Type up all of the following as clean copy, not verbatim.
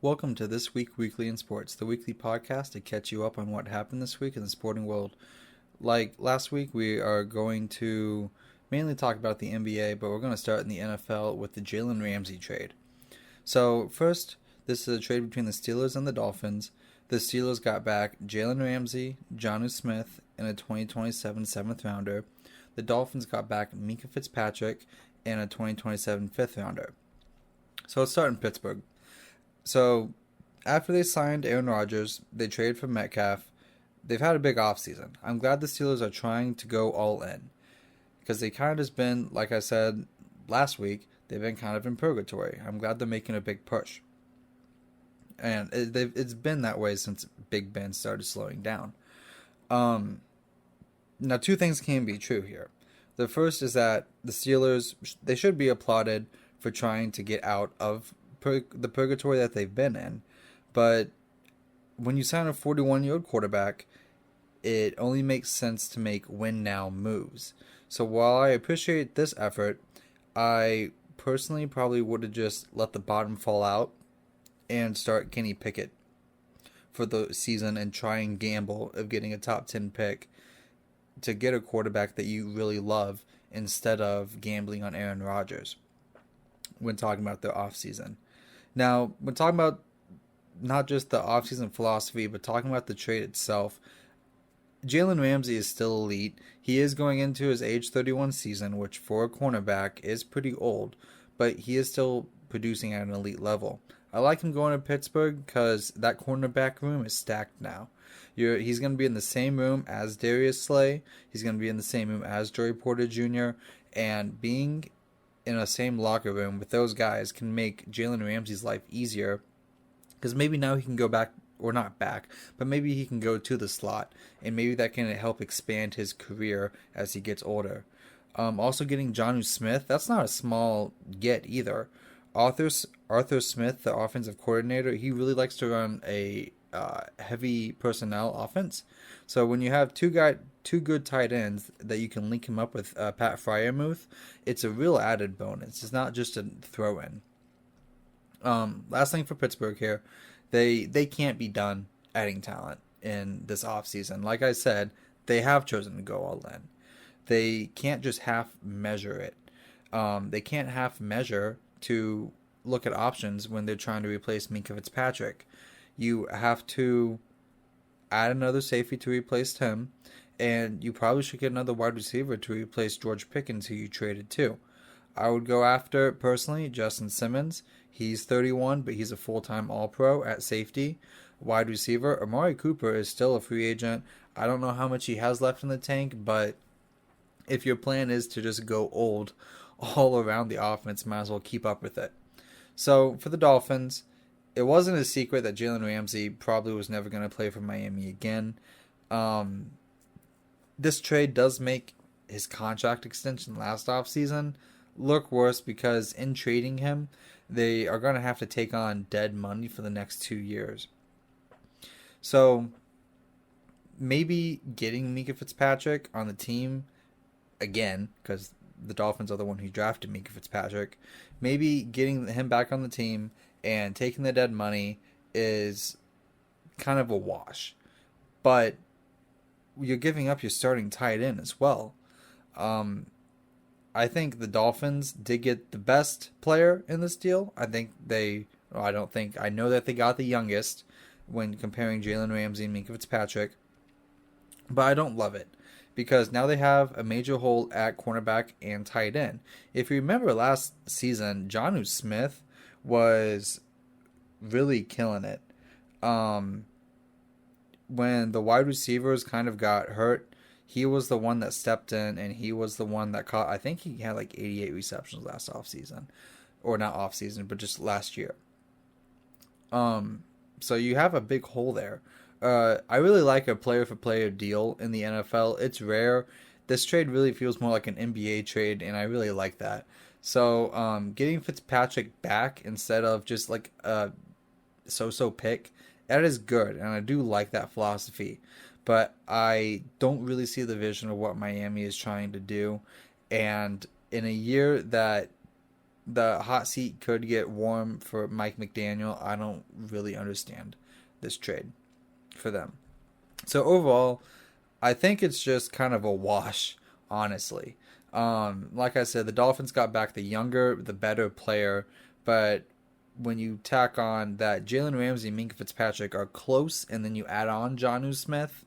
Welcome to This Week Weekly in Sports, the weekly podcast to catch you up on what happened this week in the sporting world. Like last week, we are going to mainly talk about the NBA, but we're going to start in the NFL with the Jalen Ramsey trade. So, first, this is a trade between the Steelers and the Dolphins. The Steelers got back Jalen Ramsey, Jonnu Smith, and a 2027 7th rounder. The Dolphins got back Mika Fitzpatrick and a 2027 5th rounder. So, let's start in Pittsburgh. So, after they signed Aaron Rodgers, they traded for Metcalf. They've had a big offseason. I'm glad the Steelers are trying to go all in. Because they kind of just been, like I said last week, they've been kind of in purgatory. I'm glad they're making a big push. And it's been that way since Big Ben started slowing down. Now, two things can be true here. The first is that the Steelers, they should be applauded for trying to get out of the purgatory that they've been in. But when you sign a 41-year-old quarterback, it only makes sense to make win-now moves. So while I appreciate this effort, I personally probably would have just let the bottom fall out and start Kenny Pickett for the season and try and gamble of getting a top 10 pick to get a quarterback that you really love instead of gambling on Aaron Rodgers when talking about the offseason. Now, when talking about not just the offseason philosophy, but talking about the trade itself, Jalen Ramsey is still elite. He is going into his age 31 season, which for a cornerback is pretty old, but he is still producing at an elite level. I like him going to Pittsburgh because that cornerback room is stacked now. He's going to be in the same room as Darius Slay. He's going to be in the same room as Joey Porter Jr. And being in a same locker room with those guys can make Jalen Ramsey's life easier because maybe now he can go back, or not back, but maybe he can go to the slot, and maybe that can help expand his career as he gets older. Also getting Jonnu Smith, that's not a small get either. Arthur Smith, the offensive coordinator, he really likes to run a heavy personnel offense. So when you have two good tight ends that you can link him up with Pat Freiermuth, it's a real added bonus. It's not just a throw-in. Last thing for Pittsburgh here, they can't be done adding talent in this offseason. Like I said, they have chosen to go all in. They can't just half measure it. They can't half measure to look at options when they're trying to replace Mika Fitzpatrick. You have to add another safety to replace him, and you probably should get another wide receiver to replace George Pickens, who you traded to. I would go after, personally, Justin Simmons. He's 31, but he's a full-time All-Pro at safety. Wide receiver, Amari Cooper is still a free agent. I don't know how much he has left in the tank, but if your plan is to just go old all around the offense, might as well keep up with it. So, for the Dolphins, it wasn't a secret that Jalen Ramsey probably was never going to play for Miami again. This trade does make his contract extension last offseason look worse because in trading him, they are going to have to take on dead money for the next 2 years. So maybe getting Mika Fitzpatrick on the team again, because the Dolphins are the one who drafted Mika Fitzpatrick, maybe getting him back on the team and taking the dead money is kind of a wash. But you're giving up your starting tight end as well. I think the Dolphins did get the best player in this deal. I know that they got the youngest when comparing Jalen Ramsey and Mika Fitzpatrick. But I don't love it because now they have a major hole at cornerback and tight end. If you remember last season, Jonnu Smith was really killing it. When the wide receivers kind of got hurt, he was the one that stepped in, and he was the one that caught, I think he had like 88 receptions last offseason. Or not offseason, but just last year. So you have a big hole there. I really like a player-for-player deal in the NFL. It's rare. This trade really feels more like an NBA trade, and I really like that. So getting Fitzpatrick back instead of just like a so-so pick, that is good, and I do like that philosophy. But I don't really see the vision of what Miami is trying to do. And in a year that the hot seat could get warm for Mike McDaniel. I don't really understand this trade for them. So overall, I think it's just kind of a wash, honestly. Like I said, the Dolphins got back the younger, the better player, but when you tack on that Jalen Ramsey and Minka Fitzpatrick are close, and then you add on Jonnu Smith,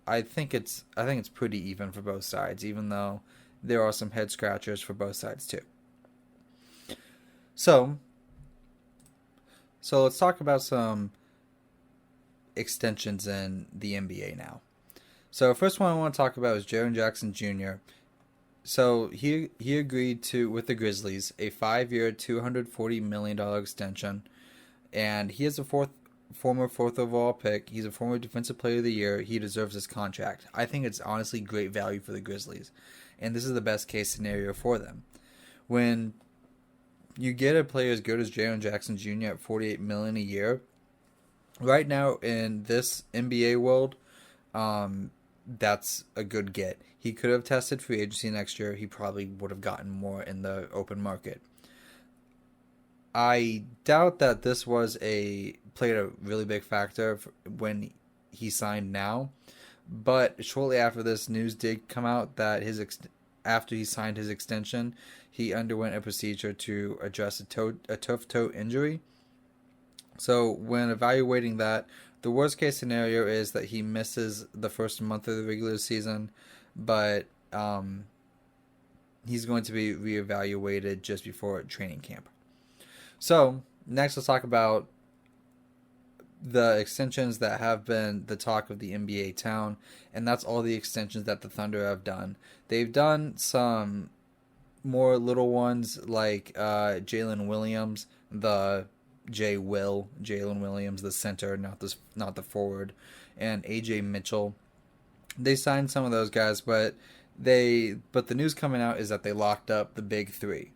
I think it's pretty even for both sides, even though there are some head scratchers for both sides too. So, let's talk about some extensions in the NBA now. So first one I want to talk about is Jaren Jackson Jr. So he agreed to with the Grizzlies a 5-year, $240 million extension, and he is a former fourth overall pick. He's a former Defensive Player of the Year. He deserves this contract. I think it's honestly great value for the Grizzlies, and this is the best case scenario for them. When you get a player as good as Jaren Jackson Jr. at $48 million a year, right now in this NBA world, that's a good get. He could have tested free agency next year. He probably would have gotten more in the open market. I doubt that this played a really big factor when he signed now, but shortly after this, news did come out that after he signed his extension, he underwent a procedure to address a tough toe injury. So when evaluating that, the worst case scenario is that he misses the first month of the regular season, but he's going to be reevaluated just before training camp. So next, let's talk about the extensions that have been the talk of the NBA town, and that's all the extensions that the Thunder have done. They've done some more little ones like Jalen Williams, Jalen Williams, the center, not the forward, and AJ Mitchell. They signed some of those guys, but the news coming out is that they locked up the big three.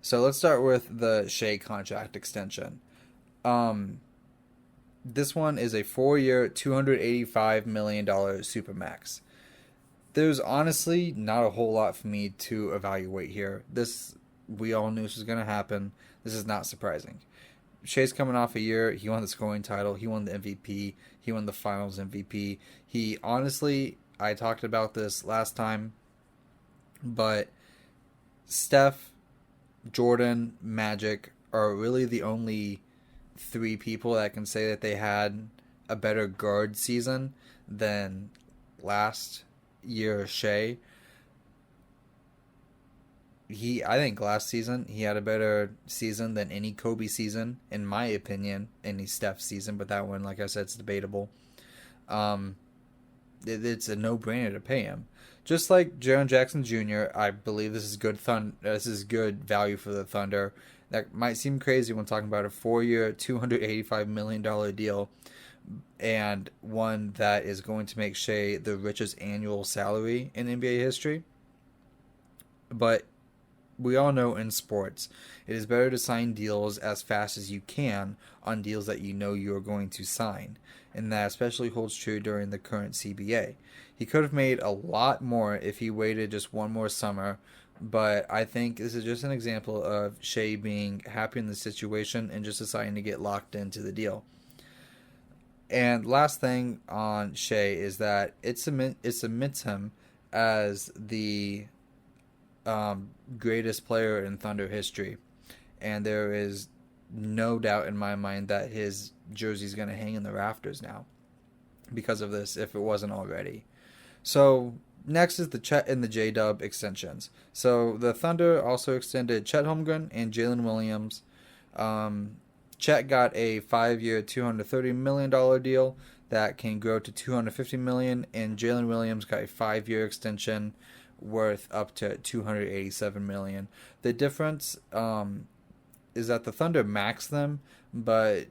So let's start with the Shea contract extension. This one is a 4-year, $285 million supermax. There's honestly not a whole lot for me to evaluate here. We all knew this was going to happen. This is not surprising. Shea's coming off a year. He won the scoring title. He won the MVP. He won the finals MVP. He honestly, I talked about this last time, but Steph, Jordan, Magic are really the only three people that can say that they had a better guard season than last year Shea. I think last season he had a better season than any Kobe season, in my opinion, any Steph season, but that one, like I said, it's debatable. It's a no-brainer to pay him. Just like Jaren Jackson Jr., I believe this is good this is good value for the Thunder. That might seem crazy when talking about a 4-year, $285 million deal, and one that is going to make Shea the richest annual salary in NBA history. But we all know in sports, it is better to sign deals as fast as you can on deals that you know you are going to sign. And that especially holds true during the current CBA. He could have made a lot more if he waited just one more summer, but I think this is just an example of Shea being happy in the situation and just deciding to get locked into the deal. And last thing on Shea is that it submits him as the greatest player in Thunder history, and there is no doubt in my mind that his jersey is going to hang in the rafters now because of this, if it wasn't already. So next is the Chet and the J-Dub extensions. So the Thunder also extended Chet Holmgren and Jalen Williams. Chet got a 5-year, $230 million deal that can grow to $250 million, and Jalen Williams got a 5-year extension worth up to $287 million. The difference is that the Thunder maxed them, but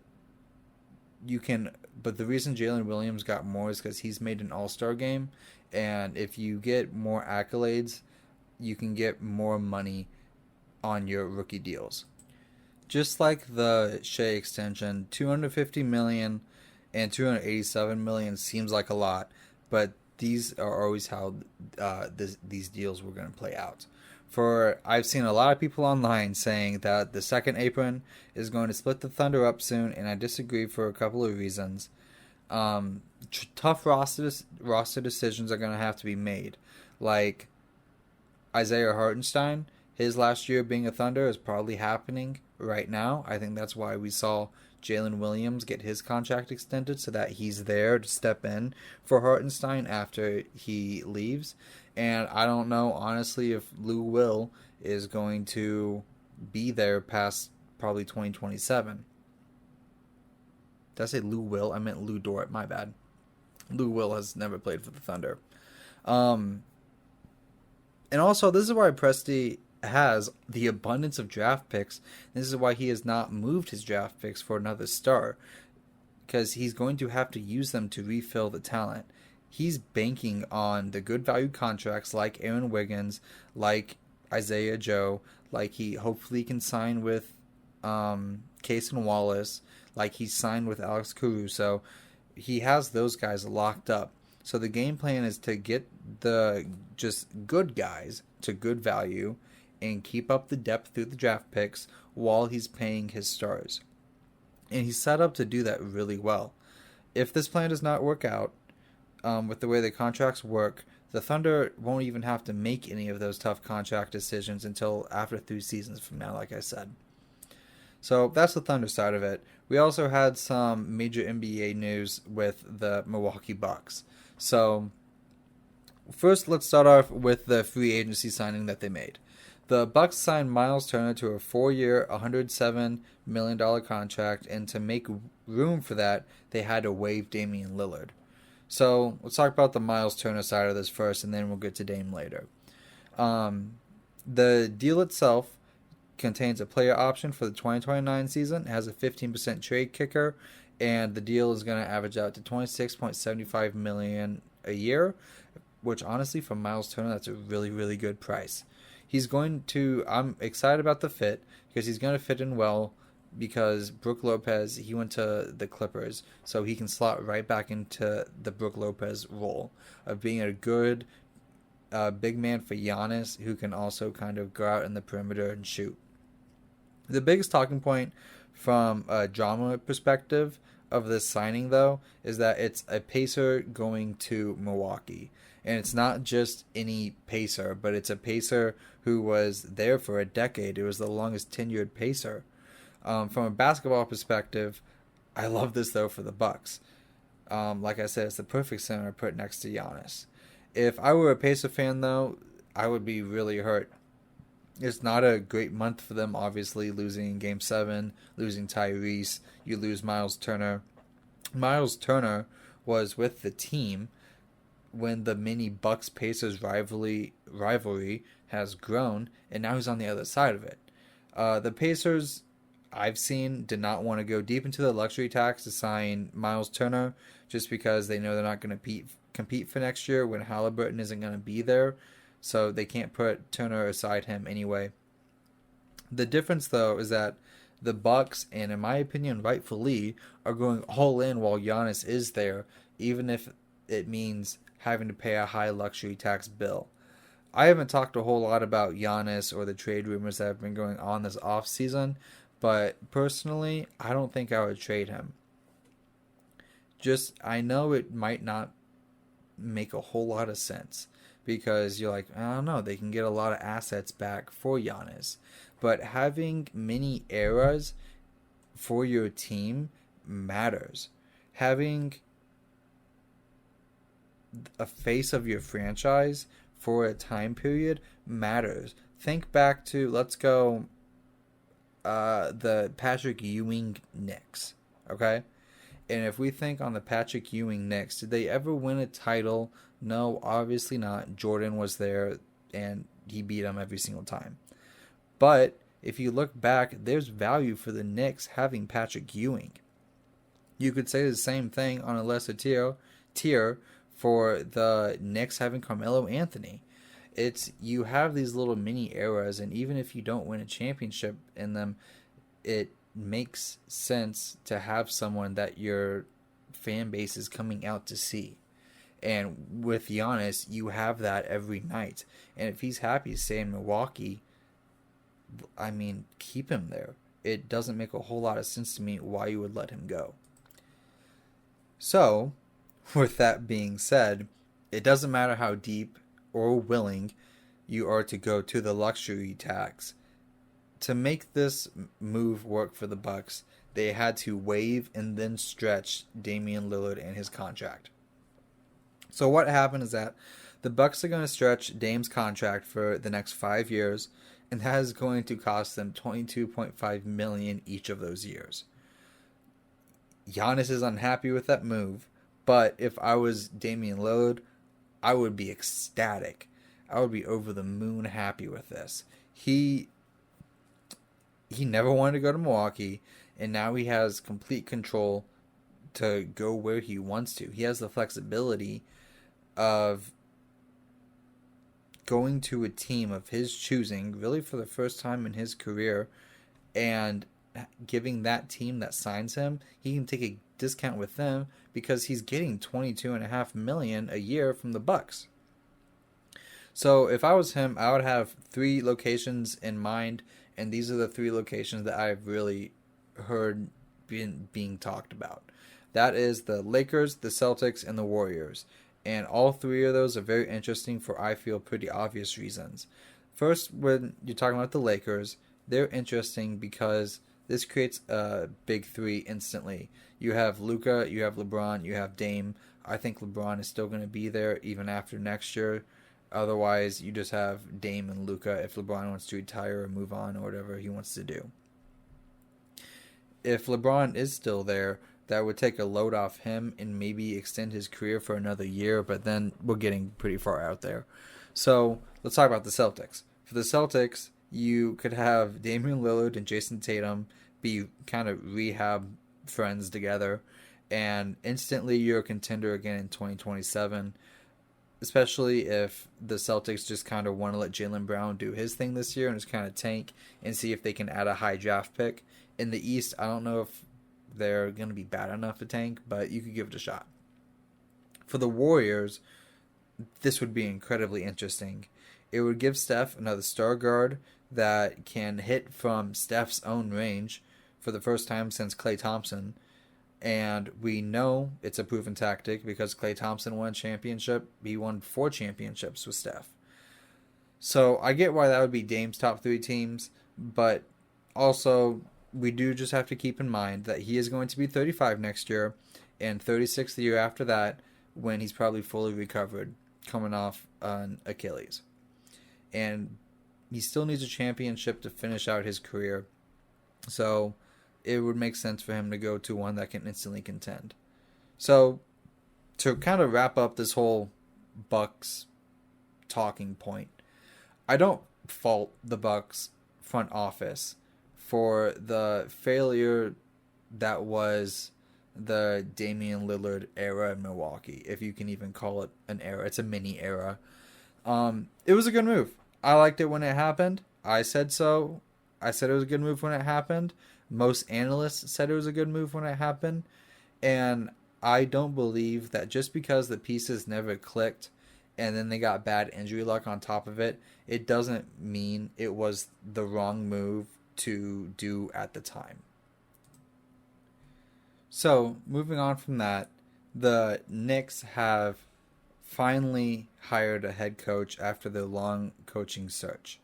the reason Jalen Williams got more is because he's made an All-Star game, and if you get more accolades, you can get more money on your rookie deals. Just like the Shea extension, $250 million and $287 million seems like a lot, but these are always how these deals were going to play out. For I've seen a lot of people online saying that the second apron is going to split the Thunder up soon, and I disagree for a couple of reasons. Tough roster decisions are going to have to be made, like Isaiah Hartenstein. His last year being a Thunder is probably happening right now. I think that's why we saw Jalen Williams get his contract extended so that he's there to step in for Hartenstein after he leaves. And I don't know, honestly, if Lou Will is going to be there past probably 2027. Did I say Lou Will? I meant Lou Dort. My bad. Lou Will has never played for the Thunder. And also, this is why Presti has the abundance of draft picks. This is why he has not moved his draft picks for another star, because he's going to have to use them to refill the talent. He's banking on the good value contracts like Aaron Wiggins, like Isaiah Joe, like he hopefully can sign with Cason Wallace, like he signed with Alex Caruso. He has those guys locked up. So the game plan is to get the just good guys to good value and keep up the depth through the draft picks while he's paying his stars. And he's set up to do that really well. If this plan does not work out, with the way the contracts work, the Thunder won't even have to make any of those tough contract decisions until after 3 seasons from now, like I said. So that's the Thunder side of it. We also had some major NBA news with the Milwaukee Bucks. So first, let's start off with the free agency signing that they made. The Bucks signed Miles Turner to a 4-year, $107 million contract, and to make room for that, they had to waive Damian Lillard. So let's talk about the Miles Turner side of this first, and then we'll get to Dame later. The deal itself contains a player option for the 2029 season. It has a 15% trade kicker, and the deal is going to average out to $26.75 million a year, which honestly, for Miles Turner, that's a really, really good price. I'm excited about the fit because he's going to fit in well, because Brook Lopez, he went to the Clippers, so he can slot right back into the Brook Lopez role of being a good big man for Giannis, who can also kind of go out in the perimeter and shoot. The biggest talking point from a drama perspective of this signing, though, is that it's a Pacer going to Milwaukee. And it's not just any Pacer, but it's a Pacer who was there for a decade. It was the longest tenured Pacer. From a basketball perspective, I love this, though, for the Bucks. Like I said, it's the perfect center to put next to Giannis. If I were a Pacer fan, though, I would be really hurt. It's not a great month for them, obviously, losing Game 7, losing Tyrese. You lose Miles Turner. Miles Turner was with the team when the mini Bucks-Pacers rivalry has grown, and now he's on the other side of it. The Pacers, I've seen, did not want to go deep into the luxury tax to sign Miles Turner, just because they know they're not going to compete for next year when Halliburton isn't going to be there, so they can't put Turner aside him anyway. The difference, though, is that the Bucks, and in my opinion rightfully, are going all in while Giannis is there, even if it means having to pay a high luxury tax bill. I haven't talked a whole lot about Giannis or the trade rumors that have been going on this offseason, but personally, I don't think I would trade him. I know it might not make a whole lot of sense, because you're like, I don't know, they can get a lot of assets back for Giannis. But having many eras for your team matters. Having a face of your franchise for a time period matters. Think back to, let's go, the Patrick Ewing Knicks, okay? And if we think on the Patrick Ewing Knicks, did they ever win a title? No, obviously not. Jordan was there, and he beat them every single time. But if you look back, there's value for the Knicks having Patrick Ewing. You could say the same thing on a lesser tier for the Knicks having Carmelo Anthony. You have these little mini eras, and even if you don't win a championship in them, it makes sense to have someone that your fan base is coming out to see. And with Giannis, you have that every night. And if he's happy to stay in Milwaukee, I mean, keep him there. It doesn't make a whole lot of sense to me why you would let him go. So, with that being said, it doesn't matter how deep or willing you are to go to the luxury tax. To make this move work for the Bucks, they had to waive and then stretch Damian Lillard and his contract. So what happened is that the Bucks are going to stretch Dame's contract for the next 5 years, and that is going to cost them $22.5 million each of those years. Giannis is unhappy with that move, but if I was Damian Lillard, I would be ecstatic. I would be over the moon happy with this. He never wanted to go to Milwaukee, and now he has complete control to go where he wants to. He has the flexibility of going to a team of his choosing, really for the first time in his career, and giving that team that signs him, he can take a discount with them because he's getting $22.5 million a year from the Bucks. So if I was him, I would have 3 locations in mind, and these are the 3 locations that I've really heard being talked about. That is the Lakers, the Celtics, and the Warriors. And all 3 of those are very interesting for, I feel, pretty obvious reasons. First, when you're talking about the Lakers, they're interesting because this creates a big 3 instantly. You have Luka, you have LeBron, you have Dame. I think LeBron is still going to be there even after next year. Otherwise, you just have Dame and Luka if LeBron wants to retire or move on or whatever he wants to do. If LeBron is still there, that would take a load off him and maybe extend his career for another year, but then we're getting pretty far out there. So let's talk about the Celtics. For the Celtics, you could have Damian Lillard and Jason Tatum be kind of rehab friends together, and instantly you're a contender again in 2027, especially if the Celtics just kind of want to let Jalen Brown do his thing this year and just kind of tank and see if they can add a high draft pick. In the East, I don't know if they're going to be bad enough to tank, but you could give it a shot. For the Warriors, this would be incredibly interesting. It would give Steph another star guard that can hit from Steph's own range for the first time since Klay Thompson. And we know it's a proven tactic because Klay Thompson won a championship. He won 4 championships with Steph. So I get why that would be Dame's top 3 teams, but also we do just have to keep in mind that he is going to be 35 next year and 36 the year after that when he's probably fully recovered coming off an Achilles. And he still needs a championship to finish out his career. So it would make sense for him to go to one that can instantly contend. So to kind of wrap up this whole Bucks talking point, I don't fault the Bucks front office for the failure that was the Damian Lillard era in Milwaukee, if you can even call it an era. It's a mini era. It was a good move. I liked it when it happened. I said so. I said it was a good move when it happened. Most analysts said it was a good move when it happened. And I don't believe that just because the pieces never clicked and then they got bad injury luck on top of it, it doesn't mean it was the wrong move to do at the time. So, moving on from that, the Knicks have finally hired a head coach after their long coaching search.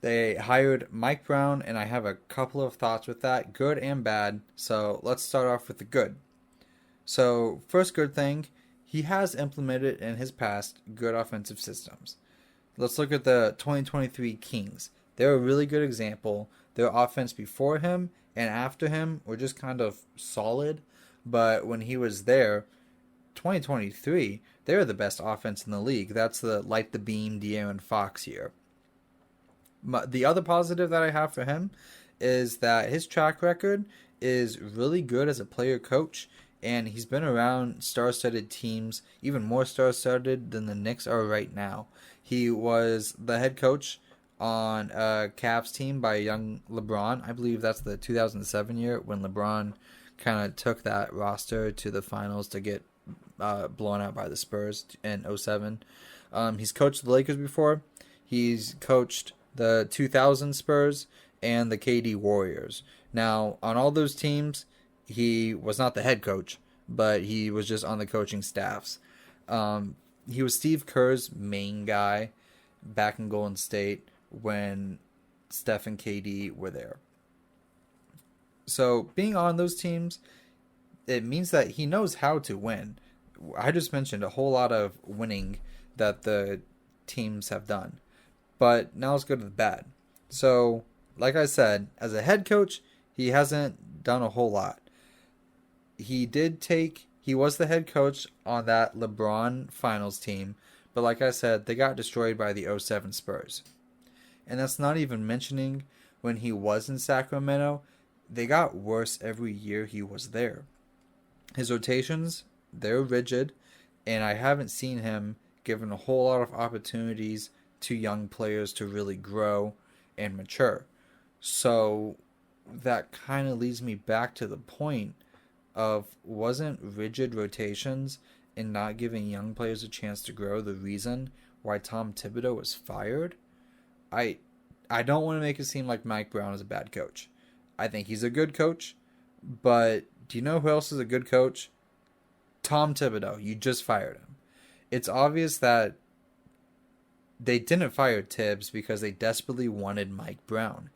They hired Mike Brown, and I have a couple of thoughts with that, good and bad. So let's start off with the good. So first good thing, he has implemented in his past good offensive systems. Let's look at the 2023 Kings. They're a really good example. Their offense before him and after him were just kind of solid, but when he was there, 2023, they were the best offense in the league. That's the light the beam De'Aaron Fox year. The other positive that I have for him is that his track record is really good as a player coach, and he's been around star-studded teams, even more star-studded than the Knicks are right now. He was the head coach on a Cavs team by young LeBron. I believe that's the 2007 year when LeBron kind of took that roster to the finals to get blown out by the Spurs in '07. He's coached the Lakers before. He's coached the 2000 Spurs and the KD Warriors. Now, on all those teams, he was not the head coach, but he was just on the coaching staffs. He was Steve Kerr's main guy back in Golden State when Steph and KD were there. So being on those teams, it means that he knows how to win. I just mentioned a whole lot of winning that the teams have done. But now let's go to the bad. So, like I said, as a head coach, he hasn't done a whole lot. He was the head coach on that LeBron finals team, but like I said, they got destroyed by the '07 Spurs. And that's not even mentioning when he was in Sacramento, they got worse every year he was there. His rotations, they're rigid, and I haven't seen him given a whole lot of opportunities to young players to really grow and mature. So that kind of leads me back to the point of, wasn't rigid rotations and not giving young players a chance to grow the reason why Tom Thibodeau was fired? I don't want to make it seem like Mike Brown is a bad coach. I think he's a good coach, but do you know who else is a good coach? Tom Thibodeau. You just fired him. It's obvious that they didn't fire Tibbs because they desperately wanted Mike Brown,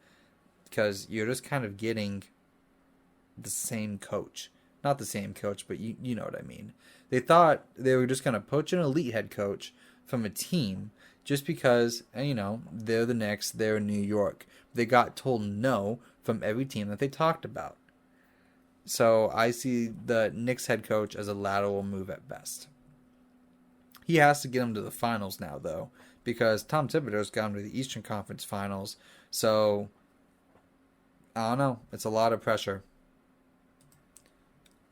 because you're just kind of getting the same coach. Not the same coach, but you know what I mean. They thought they were just going to poach an elite head coach from a team just because, they're the Knicks, they're New York. They got told no from every team that they talked about. So I see the Knicks head coach as a lateral move at best. He has to get them to the finals now, though, because Tom Thibodeau's got them to the Eastern Conference Finals. So, I don't know. It's a lot of pressure.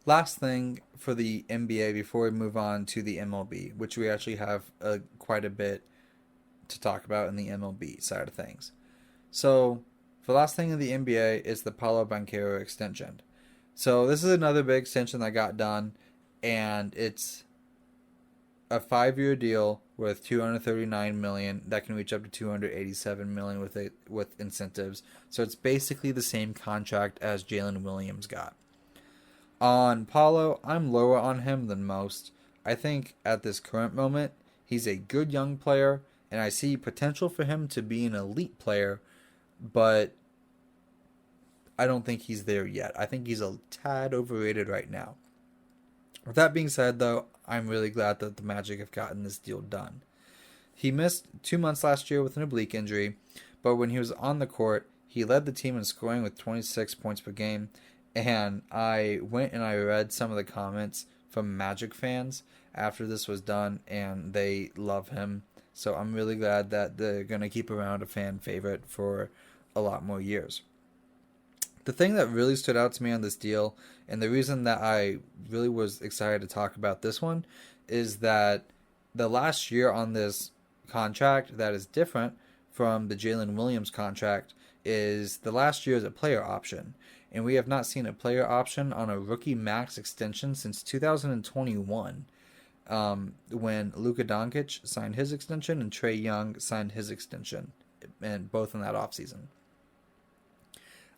Last thing for the NBA before we move on to the MLB, which we actually have quite a bit to talk about in the MLB side of things. So, the last thing in the NBA is the Paolo Banchero extension. So, this is another big extension that got done, and it's a 5-year deal with $239 million that can reach up to $287 million with incentives. So it's basically the same contract as Jalen Williams got. On Paulo, I'm lower on him than most. I think at this current moment, he's a good young player, and I see potential for him to be an elite player, but I don't think he's there yet. I think he's a tad overrated right now. With that being said, though, I'm really glad that the Magic have gotten this deal done. He missed 2 months last year with an oblique injury, but when he was on the court, he led the team in scoring with 26 points per game, and I went and I read some of the comments from Magic fans after this was done, and they love him. So I'm really glad that they're going to keep around a fan favorite for a lot more years. The thing that really stood out to me on this deal, and the reason that I really was excited to talk about this one, is that the last year on this contract that is different from the Jalen Williams contract is the last year is a player option. And we have not seen a player option on a rookie max extension since 2021, when Luka Doncic signed his extension and Trae Young signed his extension, and both in that offseason.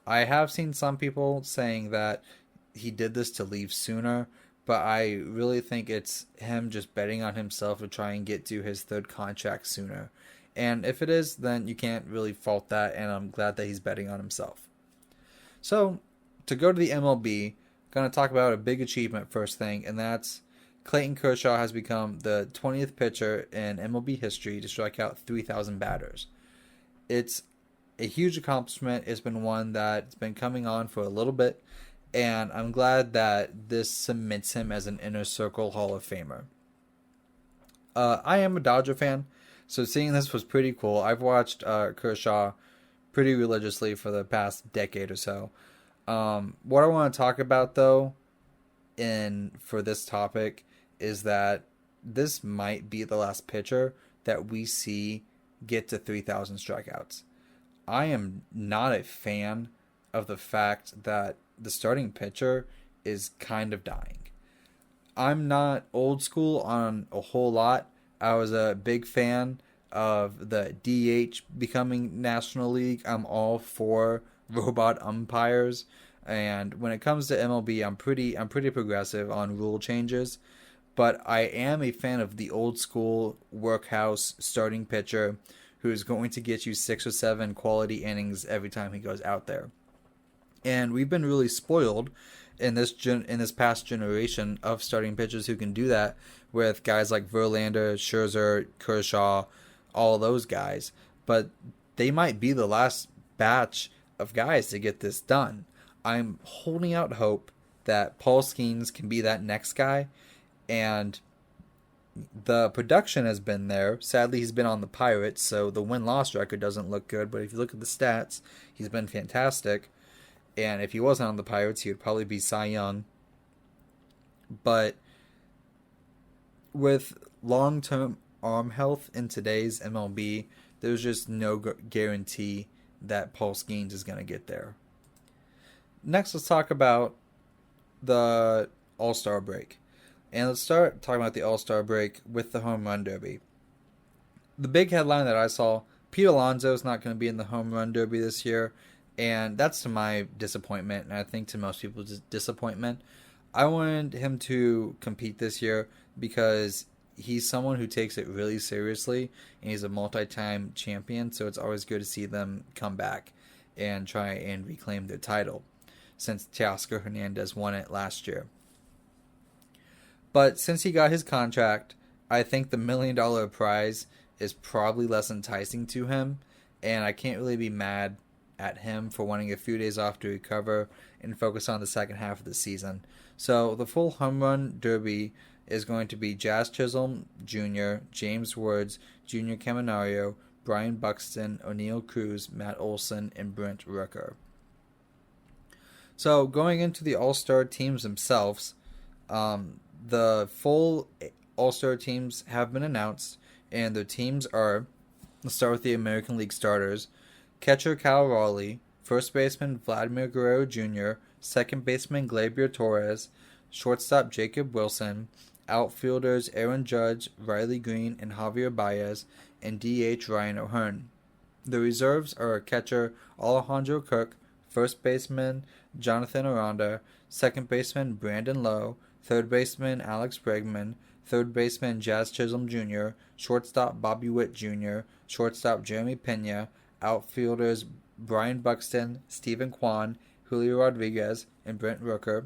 I have seen some people saying that he did this to leave sooner, but I really think it's him just betting on himself to try and get to his third contract sooner. And if it is, then you can't really fault that, and I'm glad that he's betting on himself. So, to go to the MLB, I'm going to talk about a big achievement first thing, and that's Clayton Kershaw has become the 20th pitcher in MLB history to strike out 3,000 batters. It's a huge accomplishment. It's been one that's been coming on for a little bit, and I'm glad that this cements him as an inner circle Hall of Famer. I am a Dodger fan, so seeing this was pretty cool. I've watched Kershaw pretty religiously for the past decade or so. What I want to talk about, though, for this topic, is that this might be the last pitcher that we see get to 3,000 strikeouts. I am not a fan of the fact that the starting pitcher is kind of dying. I'm not old school on a whole lot. I was a big fan of the DH becoming National League. I'm all for robot umpires, and when it comes to MLB, I'm pretty progressive on rule changes. But I am a fan of the old school workhouse starting pitcher who's going to get you 6 or 7 quality innings every time he goes out there. And we've been really spoiled in this past generation of starting pitchers who can do that with guys like Verlander, Scherzer, Kershaw, all those guys. But they might be the last batch of guys to get this done. I'm holding out hope that Paul Skeens can be that next guy, and the production has been there. Sadly, he's been on the Pirates, so the win-loss record doesn't look good. But if you look at the stats, he's been fantastic. And if he wasn't on the Pirates, he would probably be Cy Young. But with long-term arm health in today's MLB, there's just no guarantee that Paul Skeens is going to get there. Next, let's talk about the All-Star break. And let's start talking about the All-Star break with the Home Run Derby. The big headline that I saw, Pete Alonso is not going to be in the Home Run Derby this year. And that's to my disappointment, and I think to most people's disappointment. I wanted him to compete this year because he's someone who takes it really seriously, and he's a multi-time champion, so it's always good to see them come back and try and reclaim their title, since Teoscar Hernandez won it last year. But since he got his contract, I think the $1 million prize is probably less enticing to him, and I can't really be mad at him for wanting a few days off to recover and focus on the second half of the season. So the full Home Run Derby is going to be Jazz Chisholm Jr., James Woods, Junior Caminero, Brian Buxton, O'Neill Cruz, Matt Olson, and Brent Rooker. So going into the All-Star teams themselves, the full All-Star teams have been announced, and the teams are, let's start with the American League starters. Catcher Cal Raleigh, first baseman Vladimir Guerrero Jr., second baseman Gleyber Torres, shortstop Jacob Wilson, outfielders Aaron Judge, Riley Green, and Javier Baez, and DH Ryan O'Hearn. The reserves are catcher Alejandro Kirk, first baseman Jonathan Aranda, second baseman Brandon Lowe, third baseman Alex Bregman, third baseman Jazz Chisholm Jr., shortstop Bobby Witt Jr., shortstop Jeremy Pena, outfielders Brian Buxton, Stephen Kwan, Julio Rodriguez, and Brent Rooker.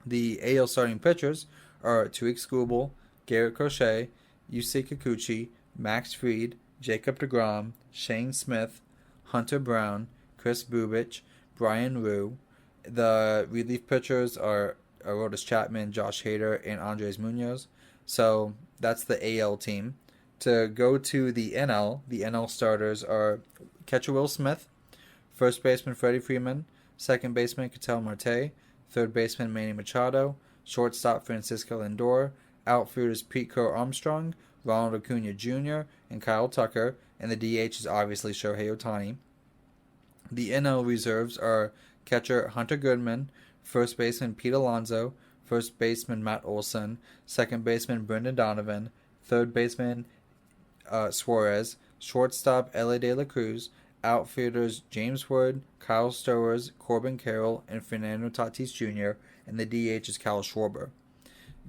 The AL starting pitchers are Tariq Skubal, Garrett Crochet, Yusei Kikuchi, Max Fried, Jacob deGrom, Shane Smith, Hunter Brown, Chris Bubich, Brian Rue. The relief pitchers are Aroldis Chapman, Josh Hader, and Andres Munoz. So that's the AL team. To go to the NL starters are catcher Will Smith, first baseman Freddie Freeman, second baseman Ketel Marte, third baseman Manny Machado, shortstop Francisco Lindor, outfielders Pete Crow Armstrong, Ronald Acuna Jr., and Kyle Tucker, and the DH is obviously Shohei Ohtani. The NL reserves are catcher Hunter Goodman, first baseman Pete Alonso, first baseman Matt Olson, second baseman Brendan Donovan, third baseman Suarez, shortstop Ellie De La Cruz, outfielders James Wood, Kyle Stowers, Corbin Carroll, and Fernando Tatis Jr., and the DH is Kyle Schwarber.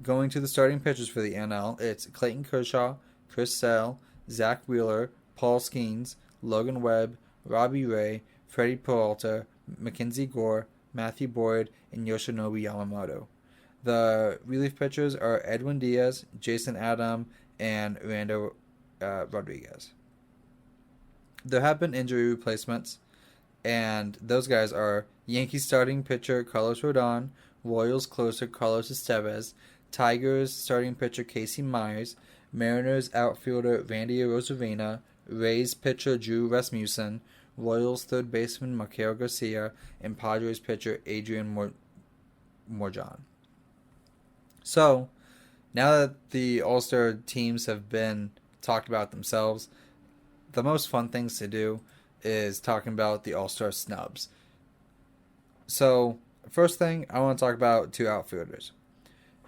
Going to the starting pitchers for the NL, it's Clayton Kershaw, Chris Sale, Zach Wheeler, Paul Skeens, Logan Webb, Robbie Ray, Freddie Peralta, Mackenzie Gore, Matthew Boyd, and Yoshinobu Yamamoto. The relief pitchers are Edwin Diaz, Jason Adam, and Rando Rodriguez. There have been injury replacements, and those guys are Yankees starting pitcher Carlos Rodon, Royals closer Carlos Estevez, Tigers starting pitcher Casey Myers, Mariners outfielder Randy Arozarena, Rays pitcher Drew Rasmussen, Royals third baseman Marquero Garcia, and Padres pitcher Adrian Morjan. So, now that the All-Star teams have been talked about themselves, the most fun things to do is talking about the All-Star snubs. So, first thing, I want to talk about two outfielders.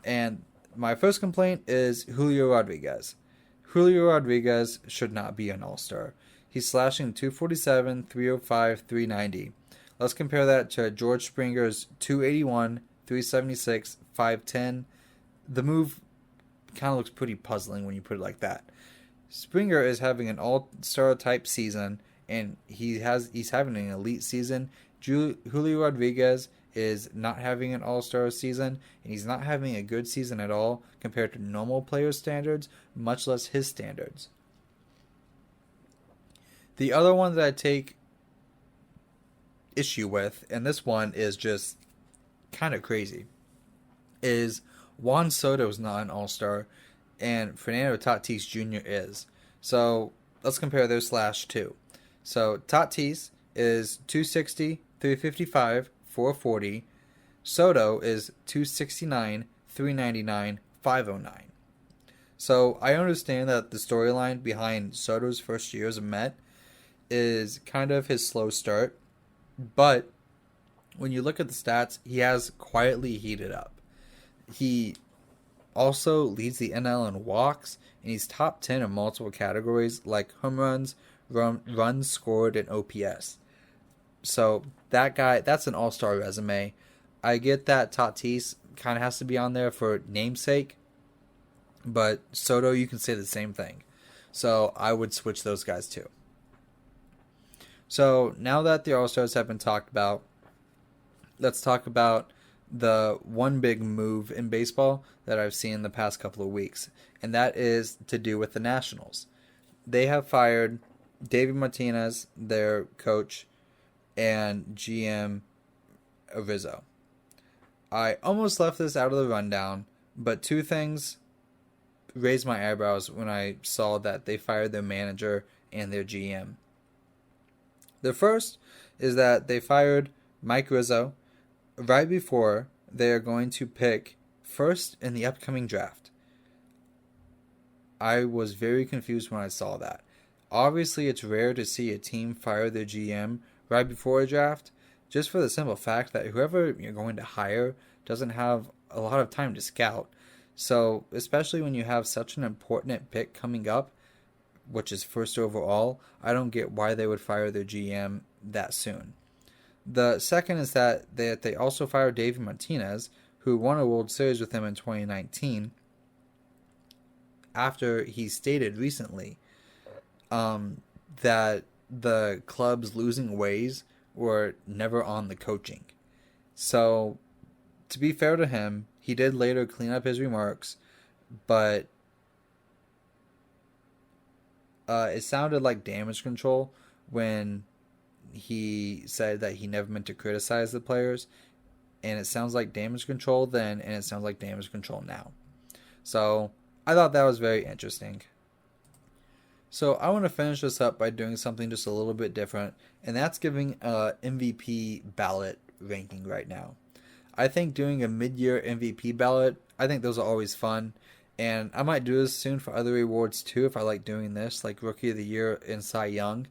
And my first complaint is Julio Rodriguez. Julio Rodriguez should not be an all-star. He's slashing 247, 305, 390. Let's compare that to George Springer's 281, 376, 510. The move kind of looks pretty puzzling when you put it like that. Springer is having an all-star type season, and he's having an elite season. Julio Rodriguez is not having an all-star season, and he's not having a good season at all compared to normal player standards, much less his standards. The other one that I take issue with, and this one is just kind of crazy, is Juan Soto is not an all-star, and Fernando Tatis Jr. is. So let's compare those slash two. So Tatis is 260, 355, 440. Soto is 269, 399, 509. So I understand that the storyline behind Soto's first year as a Met is kind of his slow start, but when you look at the stats, he has quietly heated up. He also leads the NL in walks, and he's top 10 in multiple categories like home runs, runs scored, and OPS. So that guy, that's an all-star resume. I get that Tatis kind of has to be on there for namesake, but Soto, you can say the same thing. So I would switch those guys too. So now that the All-Stars have been talked about, let's talk about the one big move in baseball that I've seen in the past couple of weeks, and that is to do with the Nationals. They have fired David Martinez, their coach, and GM Rizzo. I almost left this out of the rundown, but two things raised my eyebrows when I saw that they fired their manager and their GM. The first is that they fired Mike Rizzo right before they are going to pick first in the upcoming draft. I was very confused when I saw that. Obviously, it's rare to see a team fire their GM right before a draft, just for the simple fact that whoever you're going to hire doesn't have a lot of time to scout. So, especially when you have such an important pick coming up, which is first overall, I don't get why they would fire their GM that soon. The second is that they also fired David Martinez, who won a World Series with him in 2019, after he stated recently that the club's losing ways were never on the coaching. So, to be fair to him, he did later clean up his remarks, but it sounded like damage control when he said that he never meant to criticize the players, and it sounds like damage control then, and it sounds like damage control now. So I thought that was very interesting. So I want to finish this up by doing something just a little bit different, and that's giving a MVP ballot ranking right now. I think doing a mid-year MVP ballot, I think those are always fun. And I might do this soon for other awards too if I like doing this, like Rookie of the Year and Cy Young.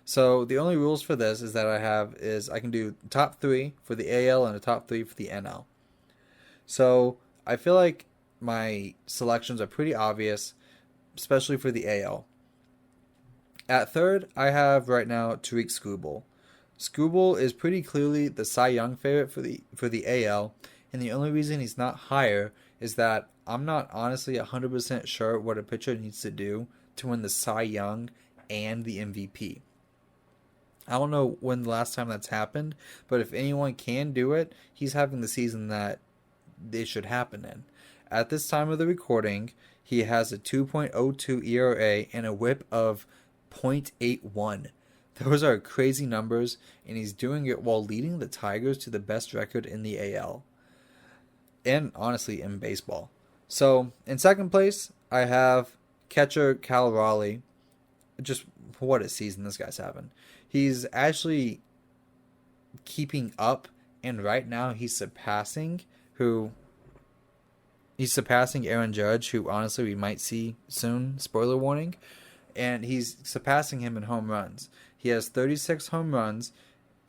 So the only rules for this is that I can do top 3 for the AL and a top 3 for the NL. So I feel like my selections are pretty obvious, especially for the AL. At third, I have right now Tariq Skubal. Skubal is pretty clearly the Cy Young favorite for the AL, and the only reason he's not higher is that I'm not honestly 100% sure what a pitcher needs to do to win the Cy Young and the MVP. I don't know when the last time that's happened, but if anyone can do it, he's having the season that it should happen in. At this time of the recording, he has a 2.02 ERA and a whip of .81. Those are crazy numbers, and he's doing it while leading the Tigers to the best record in the AL. And honestly, in baseball. So, in second place, I have catcher Cal Raleigh. Just what a season this guy's having. He's actually keeping up, and right now he's surpassing Aaron Judge, who honestly we might see soon, spoiler warning, and he's surpassing him in home runs. He has 36 home runs,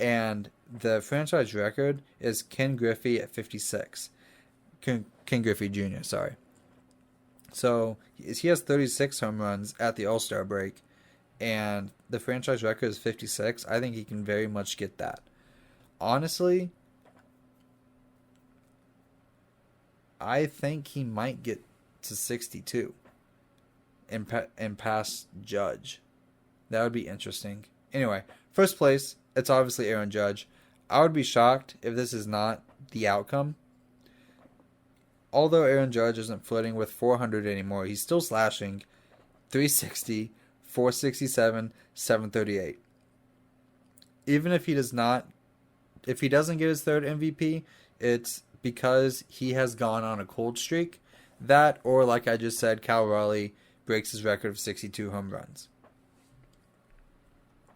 and the franchise record is Ken Griffey at 56. Ken Griffey Jr., sorry. So he has 36 home runs at the All-Star break, and the franchise record is 56. I think he can very much get that. Honestly, I think he might get to 62 and pass Judge. That would be interesting. Anyway, first place, it's obviously Aaron Judge. I would be shocked if this is not the outcome. Although Aaron Judge isn't flirting with 400 anymore, he's still slashing 360, 467, 738. Even if he doesn't get his third MVP, it's because he has gone on a cold streak. That, or like I just said, Cal Raleigh breaks his record of 62 home runs.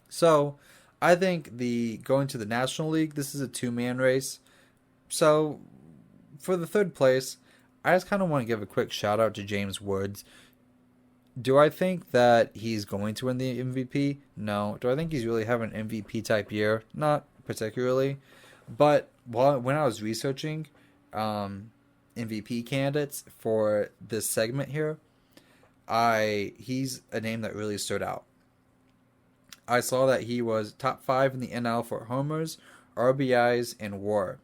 So, I think going to the National League, this is a two-man race. So, for the third place, I just kind of want to give a quick shout out to James Woods. Do I think that he's going to win the MVP? No. Do I think he's really having an MVP type year? Not particularly. But when I was researching MVP candidates for this segment here, he's a name that really stood out. I saw that he was top 5 in the NL for homers, RBIs, and WAR.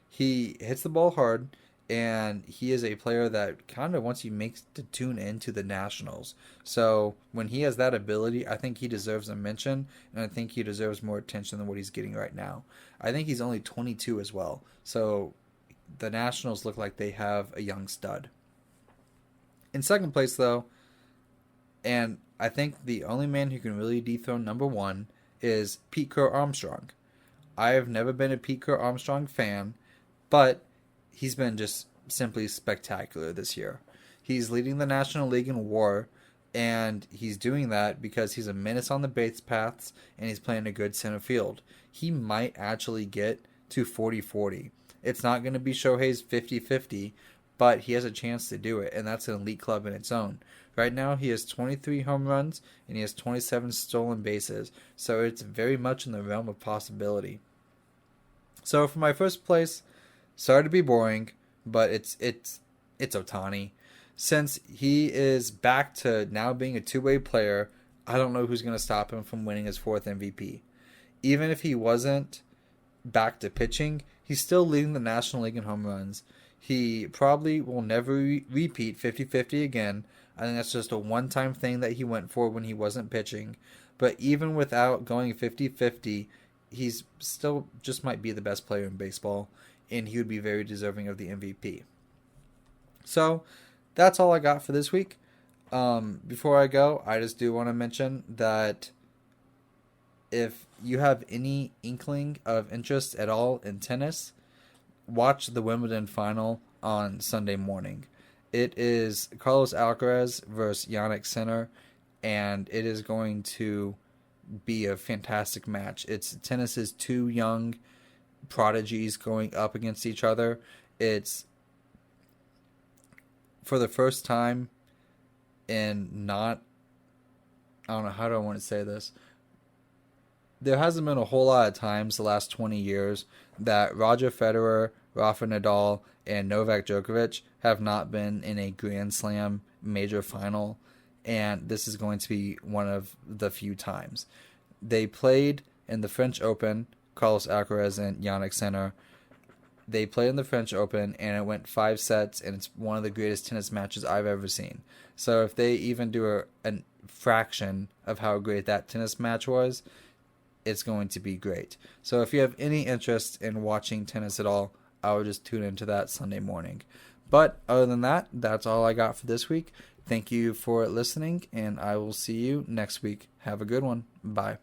He hits the ball hard, and he is a player that kind of wants you to tune into the Nationals. So when he has that ability, I think he deserves a mention, and I think he deserves more attention than what he's getting right now. I think he's only 22 as well, so the Nationals look like they have a young stud. In second place, though, and I think the only man who can really dethrone number 1 is Pete Crow Armstrong. I have never been a Pete Crow Armstrong fan, but he's been just simply spectacular this year. He's leading the National League in WAR, and he's doing that because he's a menace on the base paths, and he's playing a good center field. He might actually get to 40-40. It's not going to be Shohei's 50-50, but he has a chance to do it, and that's an elite club in its own. Right now, he has 23 home runs, and he has 27 stolen bases, so it's very much in the realm of possibility. So for my first place, sorry to be boring, but it's Ohtani. Since he is back to now being a two-way player, I don't know who's going to stop him from winning his 4th MVP. Even if he wasn't back to pitching, he's still leading the National League in home runs. He probably will never repeat 50-50 again. I think that's just a one-time thing that he went for when he wasn't pitching. But even without going 50-50, he's still just might be the best player in baseball, and he would be very deserving of the MVP. So that's all I got for this week. Before I go, I just do want to mention that if you have any inkling of interest at all in tennis, watch the Wimbledon final on Sunday morning. It is Carlos Alcaraz versus Jannik Sinner, and it is going to be a fantastic match. It's tennis's two young prodigies going up against each other. It's for the first time in I don't know, how do I want to say this? There hasn't been a whole lot of times the last 20 years that Roger Federer, Rafa Nadal, and Novak Djokovic have not been in a Grand Slam major final, and this is going to be one of the few times. They played in the French Open, Carlos Alcaraz and Jannik Sinner. They played in the French Open, and it went 5 sets, and it's one of the greatest tennis matches I've ever seen. So if they even do a fraction of how great that tennis match was, it's going to be great. So if you have any interest in watching tennis at all, I would just tune into that Sunday morning. But other than that, that's all I got for this week. Thank you for listening, and I will see you next week. Have a good one. Bye.